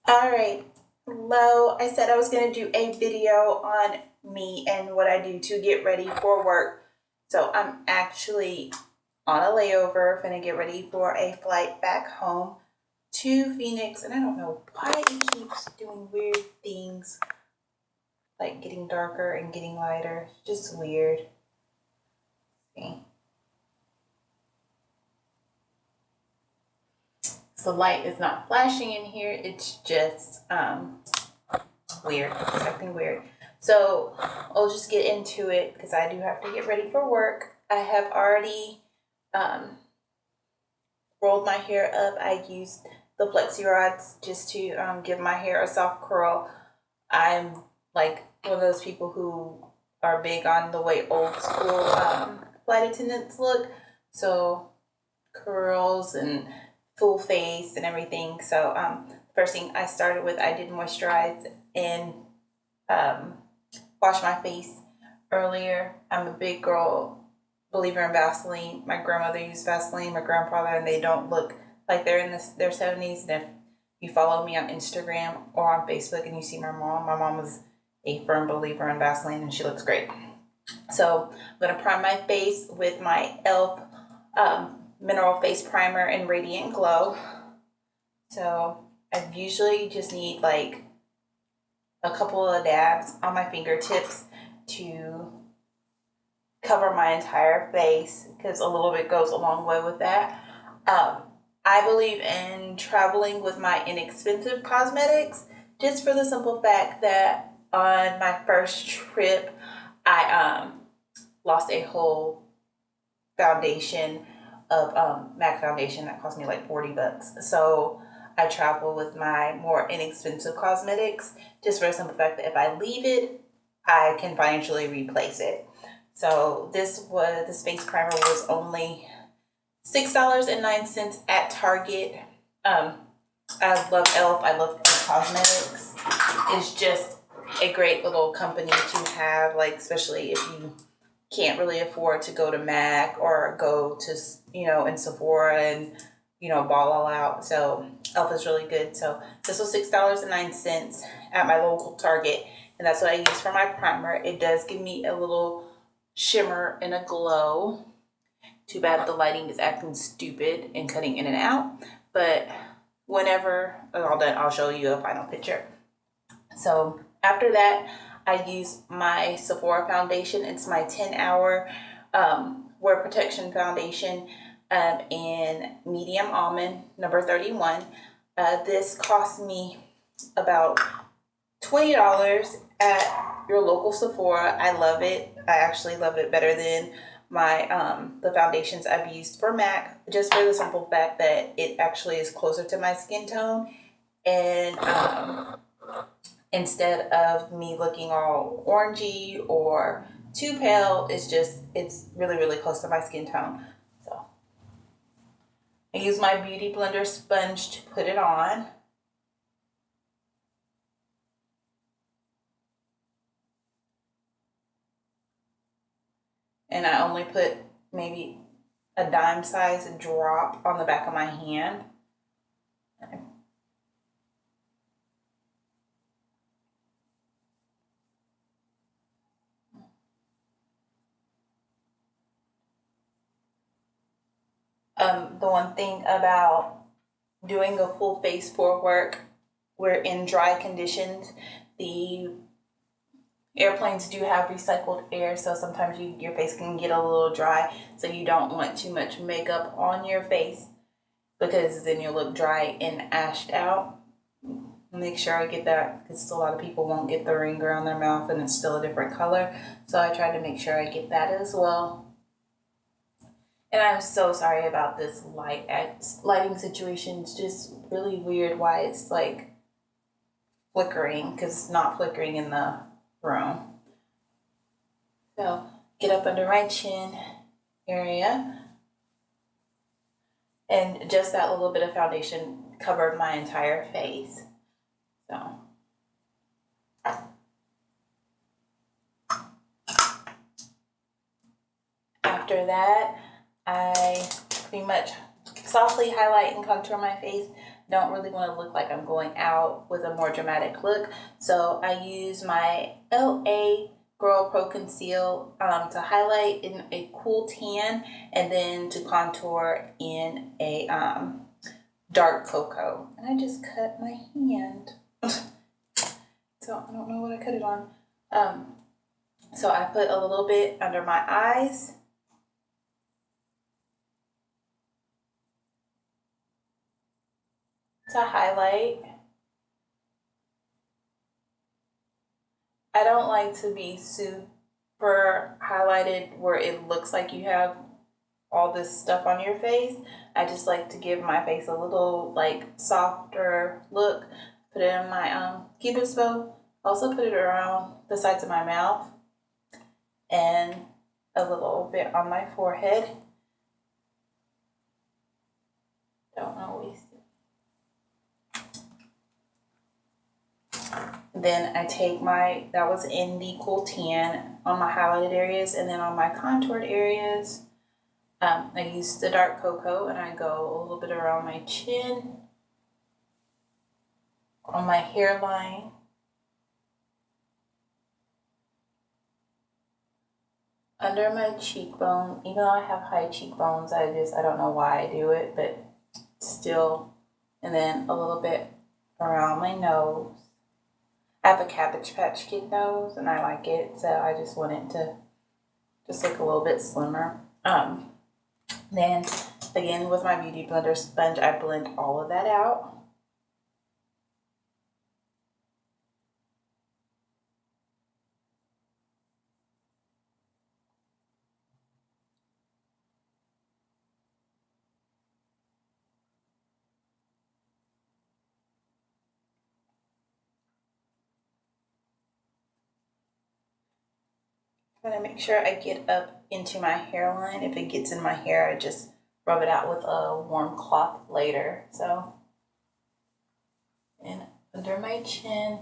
Alright, hello. I said I was going to do a video on me and what I do to get ready for work. So I'm actually on a layover, gonna get ready for a flight back home to Phoenix. And I don't know why it keeps doing weird things, like getting darker and getting lighter. It's just weird. See? So the light is not flashing in here. It's just weird. It's acting weird. So I'll just get into it because I do have to get ready for work. I have already rolled my hair up. I used the flexi rods just to give my hair a soft curl. I'm like one of those people who are big on the way old school flight attendants look. So curls and full face and everything. So first thing I started with, I did moisturize and wash my face earlier. I'm a big girl believer in Vaseline. My grandmother used Vaseline, my grandfather, and they don't look like they're in their 70s. And if you follow me on Instagram or on Facebook and you see my mom was a firm believer in Vaseline and she looks great. So I'm going to prime my face with my e.l.f. Mineral Face Primer in Radiant Glow. So I usually just need like a couple of dabs on my fingertips to cover my entire face because a little bit goes a long way with that. I believe in traveling with my inexpensive cosmetics just for the simple fact that on my first trip, I lost a whole foundation of MAC foundation that cost me like $40. So I travel with my more inexpensive cosmetics just for the simple fact that if I leave it, I can financially replace it. So this face primer was only $6.09 at Target. I love e.l.f. I love cosmetics. It's just a great little company to have, like especially if you can't really afford to go to MAC or go to, in Sephora and, ball all out. So e.l.f. is really good. So this was $6.09 at my local Target. And that's what I use for my primer. It does give me a little shimmer and a glow. Too bad the lighting is acting stupid and cutting in and out. But whenever it's all done, I'll show you a final picture. So after that, I use my Sephora foundation. It's my 10-hour wear protection foundation in medium almond, number 31. This cost me about $20 at your local Sephora. I love it. I actually love it better than my the foundations I've used for MAC, just for the simple fact that it actually is closer to my skin tone. And instead of me looking all orangey or too pale, it's really, really close to my skin tone. So I use my Beauty Blender sponge to put it on. And I only put maybe a dime size drop on the back of my hand. The one thing about doing a full face for work, we're in dry conditions. The airplanes do have recycled air, so sometimes your face can get a little dry, so you don't want too much makeup on your face because then you'll look dry and ashed out. Make sure I get that because a lot of people won't get the ring around their mouth and it's still a different color, so I try to make sure I get that as well. And I'm so sorry about this lighting situation. It's just really weird why it's like flickering, because it's not flickering in the room. So get up under my chin area, and just that little bit of foundation covered my entire face. So after that, I pretty much softly highlight and contour my face. don't really want to look like I'm going out with a more dramatic look. So I use my LA Girl Pro Conceal to highlight in a cool tan, and then to contour in a dark cocoa. And I just cut my hand. So I don't know what I cut it on. So I put a little bit under my eyes. To highlight. I don't like to be super highlighted where it looks like you have all this stuff on your face. I just like to give my face a little like softer look. Put it in my Cupid's bow. Also put it around the sides of my mouth and a little bit on my forehead. Don't always. Then I take that was in the cool tan on my highlighted areas, and then on my contoured areas, I use the dark cocoa, and I go a little bit around my chin, on my hairline, under my cheekbone. Even though I have high cheekbones, I don't know why I do it, but still. And then a little bit around my nose. I have a Cabbage Patch Kid nose, and I like it, so I just want it to just look a little bit slimmer. Then, again, with my Beauty Blender sponge, I blend all of that out. I'm going to make sure I get up into my hairline. If it gets in my hair, I just rub it out with a warm cloth later. So, and under my chin.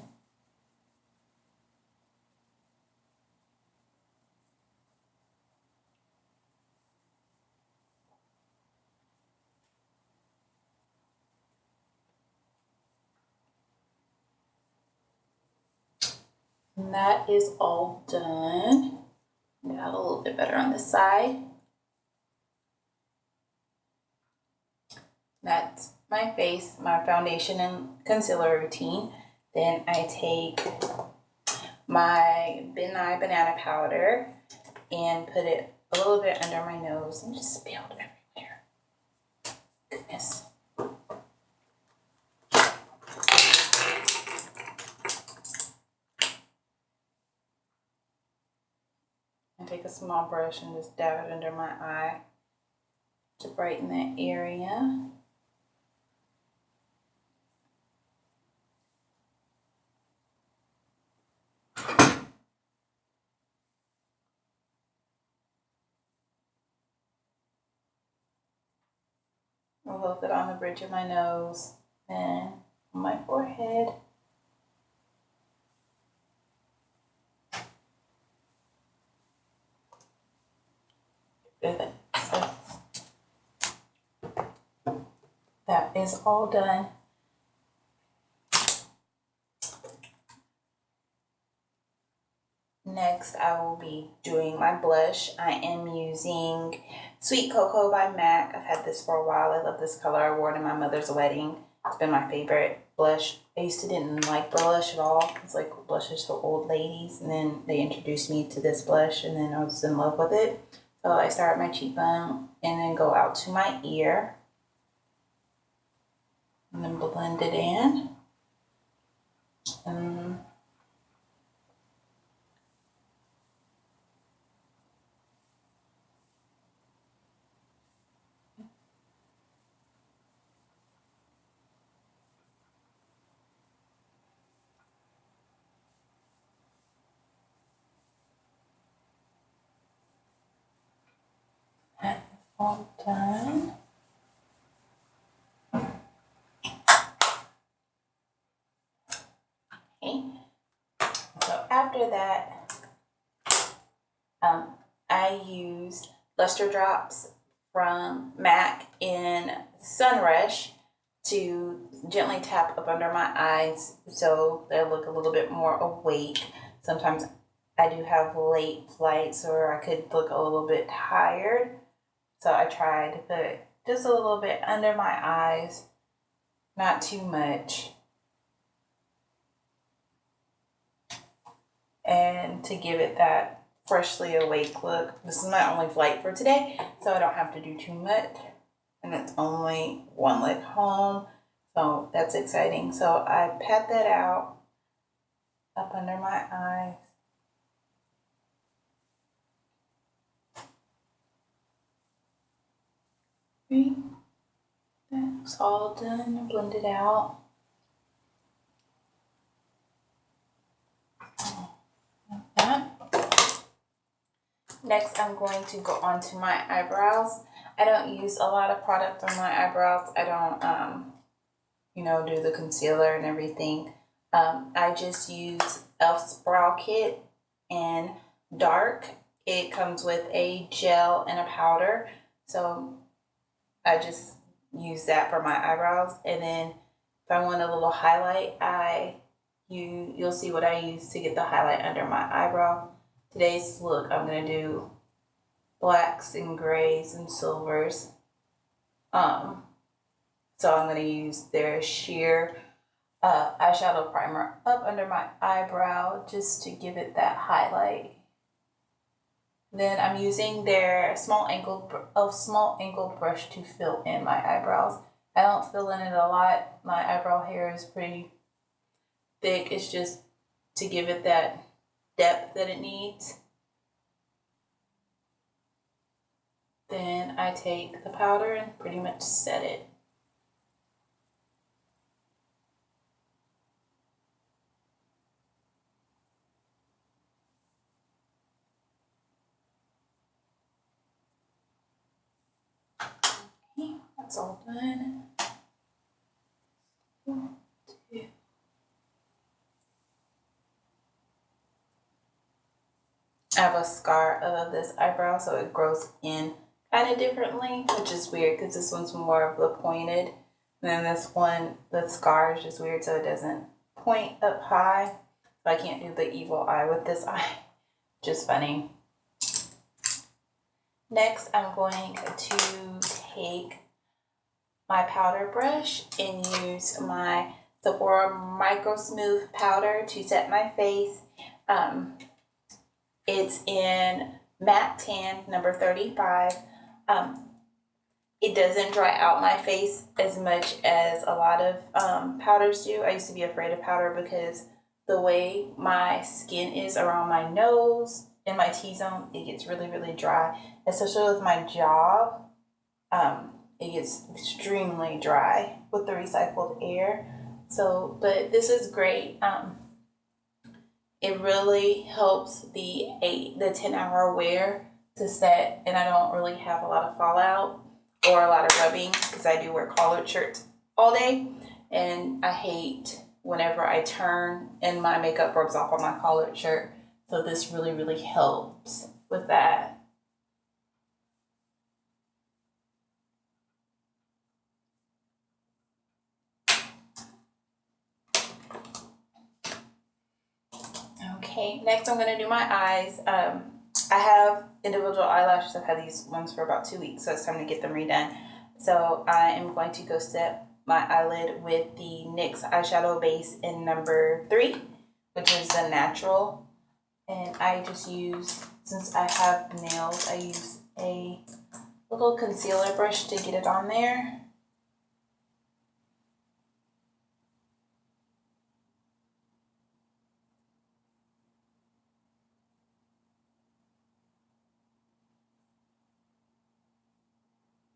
And that is all done. Got a little bit better on this side. That's my face, my foundation and concealer routine. Then I take my Ben Nye banana powder and put it a little bit under my nose and just spilled everywhere. Goodness. And take a small brush and just dab it under my eye to brighten that area. A little bit on the bridge of my nose and on my forehead. So that is all done. Next, I will be doing my blush. I am using Sweet Cocoa by MAC. I've had this for a while. I love this color. I wore it in my mother's wedding. It's been my favorite blush. I used to didn't like blush at all. It's like blushes for old ladies. And then they introduced me to this blush, and then I was in love with it. So I start at my cheekbone and then go out to my ear. And then blend it in. That's all done. Okay. So after that, I use Luster Drops from MAC in Sunrush to gently tap up under my eyes so they look a little bit more awake. Sometimes I do have late flights or I could look a little bit tired. So I try to put just a little bit under my eyes, not too much. And to give it that freshly awake look. This is my only flight for today, so I don't have to do too much. And it's only one leg home, so that's exciting. So I pat that out up under my eyes. That's all done, blend it out. Like that. Next, I'm going to go on to my eyebrows. I don't use a lot of product on my eyebrows. I don't, do the concealer and everything. I just use e.l.f.'s Brow Kit in dark. It comes with a gel and a powder. So I just use that for my eyebrows. And then if I want a little highlight, you'll see what I use to get the highlight under my eyebrow. Today's look, I'm going to do blacks and grays and silvers. So I'm going to use their sheer eyeshadow primer up under my eyebrow just to give it that highlight. Then I'm using their small angled brush to fill in my eyebrows. I don't fill in it a lot. My eyebrow hair is pretty thick. It's just to give it that depth that it needs. Then I take the powder and pretty much set it. Okay, that's all done. 1, 2. I have a scar of this eyebrow, so it grows in kind of differently, which is weird because this one's more of the pointed. And then this one, the scar is just weird, so it doesn't point up high. So I can't do the evil eye with this eye. Just funny. Next, I'm going to take my powder brush and use my Sephora Micro Smooth powder to set my face. It's in Matte Tan number 35. It doesn't dry out my face as much as a lot of powders do. I used to be afraid of powder because the way my skin is around my nose and my T-zone, it gets really, really dry. Especially with my jaw, it gets extremely dry with the recycled air. So, but this is great. It really helps the 10-hour wear to set, and I don't really have a lot of fallout or a lot of rubbing because I do wear collared shirts all day, and I hate whenever I turn and my makeup rubs off on my collared shirt. So this really, really helps with that. Okay, next I'm going to do my eyes. I have individual eyelashes. I've had these ones for about 2 weeks, so it's time to get them redone. So I am going to go set my eyelid with the NYX eyeshadow base in number 3, which is the natural. And I just use, since I have nails, I use a little concealer brush to get it on there.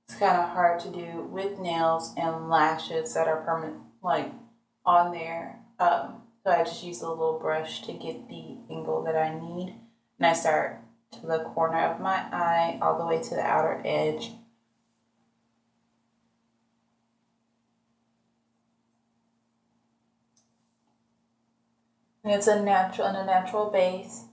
It's kind of hard to do with nails and lashes that are permanent, like on there. So I just use a little brush to get the angle that I need. And I start to the corner of my eye all the way to the outer edge. And it's a natural base.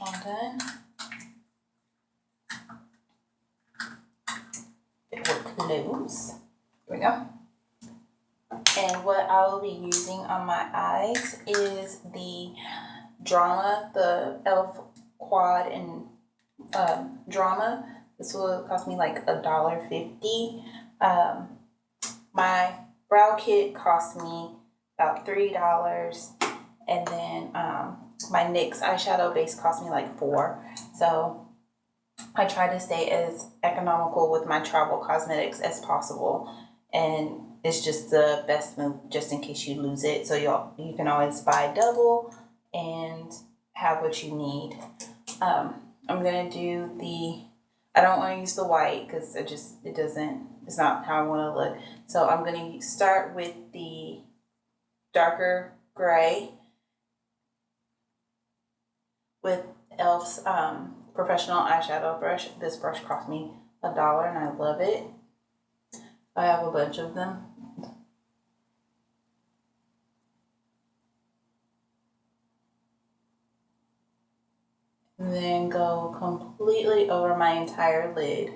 all done. It will close. Here we go. And what I will be using on my eyes is the Drama, the e.l.f. Quad and Drama. This will cost me like $1.50. My brow kit cost me about $3, and then my NYX eyeshadow base cost me like $4. So I try to stay as economical with my travel cosmetics as possible, and it's just the best move just in case you lose it. So you can always buy double and have what you need. I'm gonna do I don't want to use the white because it's not how I want to look. So I'm gonna start with the darker gray with e.l.f.'s professional eyeshadow brush. This brush cost me $1 and I love it. I have a bunch of them. And then go completely over my entire lid.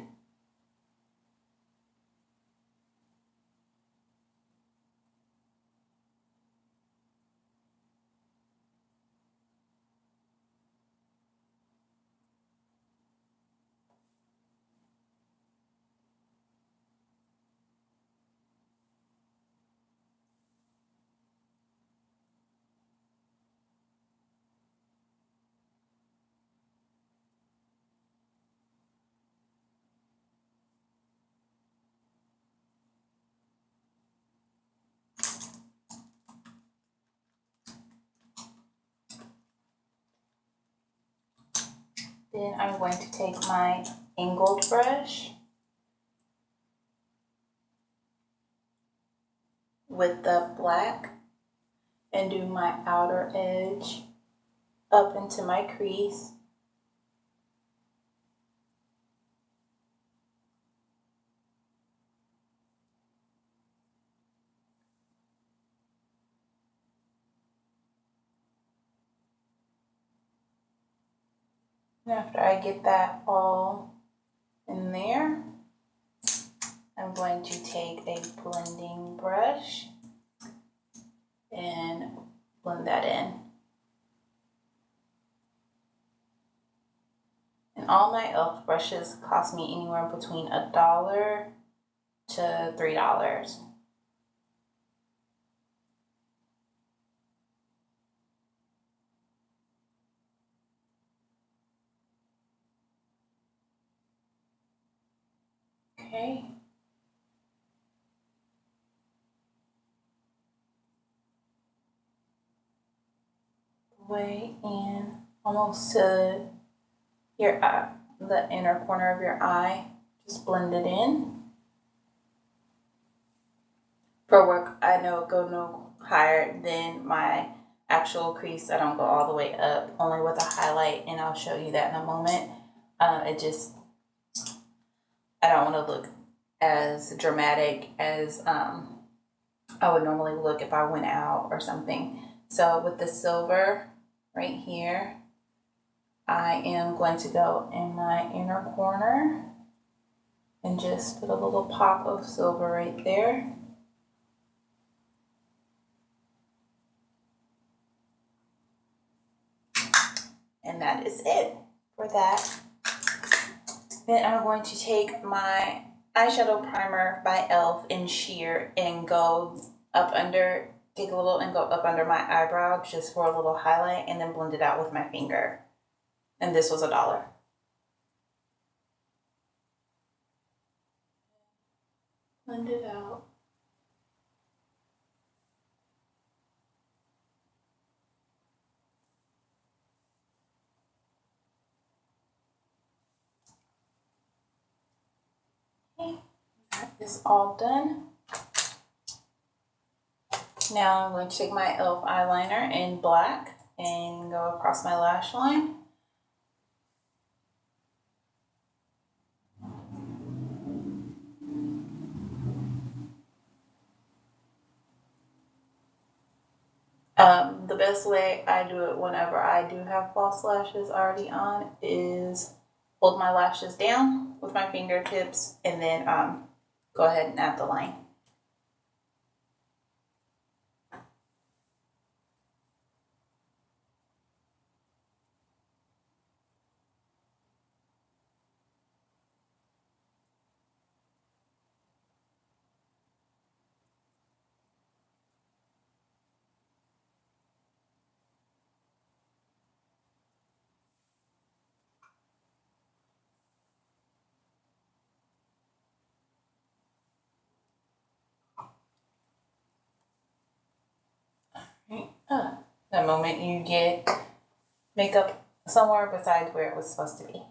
Then I'm going to take my angled brush with the black and do my outer edge up into my crease. And after I get that all in there, I'm going to take a blending brush and blend that in. And all my e.l.f. brushes cost me anywhere between $1 to $3. Okay. Way in almost to your eye, the inner corner of your eye. Just blend it in. For work, I go no higher than my actual crease. I don't go all the way up, only with a highlight, and I'll show you that in a moment. I don't want to look as dramatic as I would normally look if I went out or something. So with the silver right here, I am going to go in my inner corner and just put a little pop of silver right there. And that is it for that. Then I'm going to take my eyeshadow primer by e.l.f. in sheer and go up under, take a little and go up under my eyebrow just for a little highlight, and then blend it out with my finger. And this was $1. Blend it out. Okay, that is all done. Now I'm going to take my e.l.f. eyeliner in black and go across my lash line. The best way I do it whenever I do have false lashes already on is hold my lashes down with my fingertips and then go ahead and add the line. The moment you get makeup somewhere besides where it was supposed to be.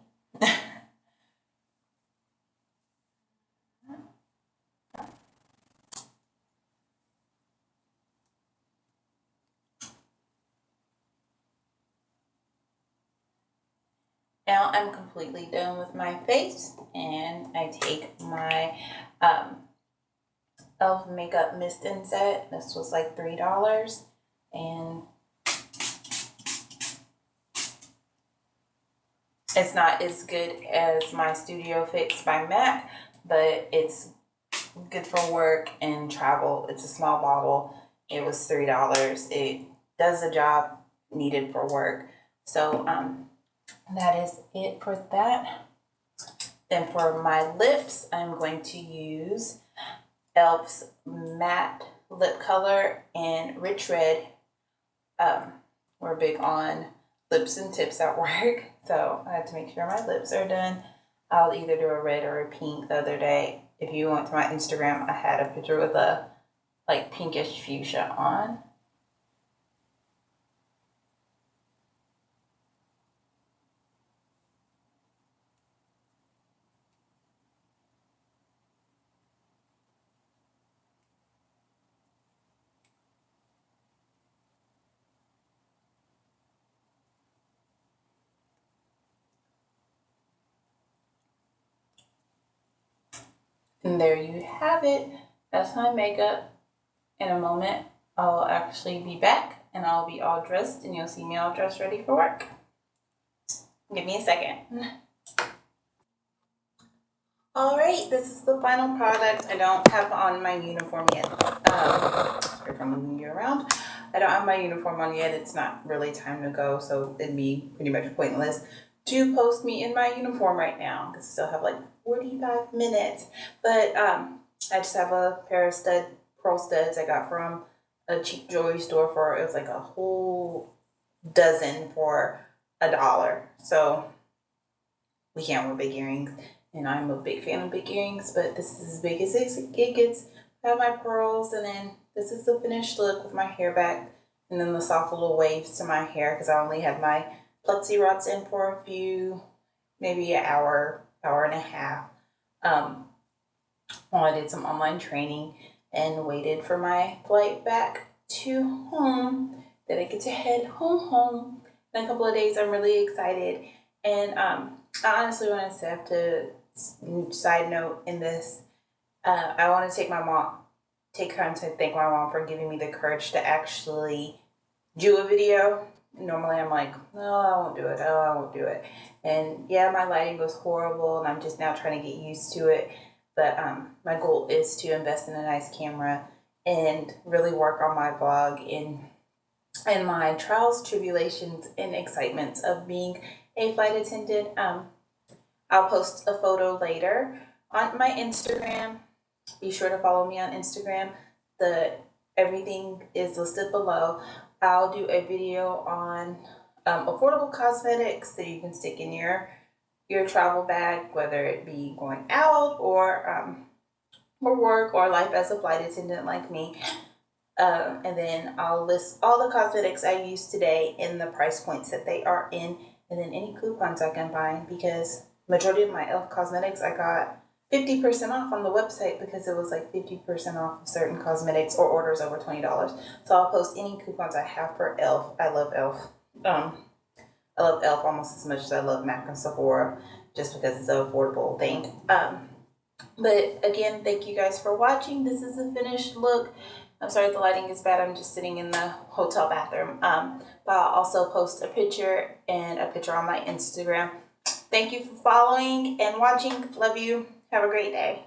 Now I'm completely done with my face, and I take my e.l.f. makeup mist and set. This was like $3, and it's not as good as my Studio Fix by MAC, but it's good for work and travel. It's a small bottle. It was $3. It does the job needed for work. So that is it for that. Then for my lips, I'm going to use e.l.f.'s matte lip color and rich red. We're big on lips and tips at work, so I have to make sure my lips are done. I'll either do a red or a pink. The other day, if you went to my Instagram, I had a picture with a like pinkish fuchsia on. And there you have it. That's my makeup. In a moment, I'll actually be back and I'll be all dressed and you'll see me all dressed ready for work. Give me a second. Alright, this is the final product. I don't have on my uniform yet. If I'm moving you around, I don't have my uniform on yet. It's not really time to go, so it'd be pretty much pointless to post me in my uniform right now because I still have like 45 minutes. But I just have a pair of pearl studs I got from a cheap jewelry store for, it was like a whole dozen for $1. So we can't wear big earrings, and I'm a big fan of big earrings, but this is as big as it gets. I have my pearls, and then this is the finished look with my hair back, and then the soft little waves to my hair because I only had my plexi rods in for a few, maybe an hour, hour and a half. While I did some online training and waited for my flight back to home. Then I get to head home. In a couple of days, I'm really excited. And I honestly want to have to side note in this. I want to take time to thank my mom for giving me the courage to actually do a video. Normally I'm like, no, I won't do it. Oh, I won't do it. And yeah, my lighting was horrible, and I'm just now trying to get used to it. But my goal is to invest in a nice camera and really work on my vlog and my trials, tribulations, and excitements of being a flight attendant. I'll post a photo later on my Instagram. Be sure to follow me on Instagram. Everything is listed below. I'll do a video on affordable cosmetics that you can stick in your travel bag, whether it be going out or work or life as a flight attendant like me. And then I'll list all the cosmetics I used today and the price points that they are in, and then any coupons I can find, because majority of my e.l.f. cosmetics I got 50% off on the website because it was like 50% off of certain cosmetics or orders over $20. So I'll post any coupons I have for e.l.f. I love e.l.f. I love e.l.f. almost as much as I love MAC and Sephora, just because it's an affordable thing. But again, thank you guys for watching. This is a finished look. I'm sorry the lighting is bad. I'm just sitting in the hotel bathroom. But I'll also post a picture on my Instagram. Thank you for following and watching. Love you. Have a great day.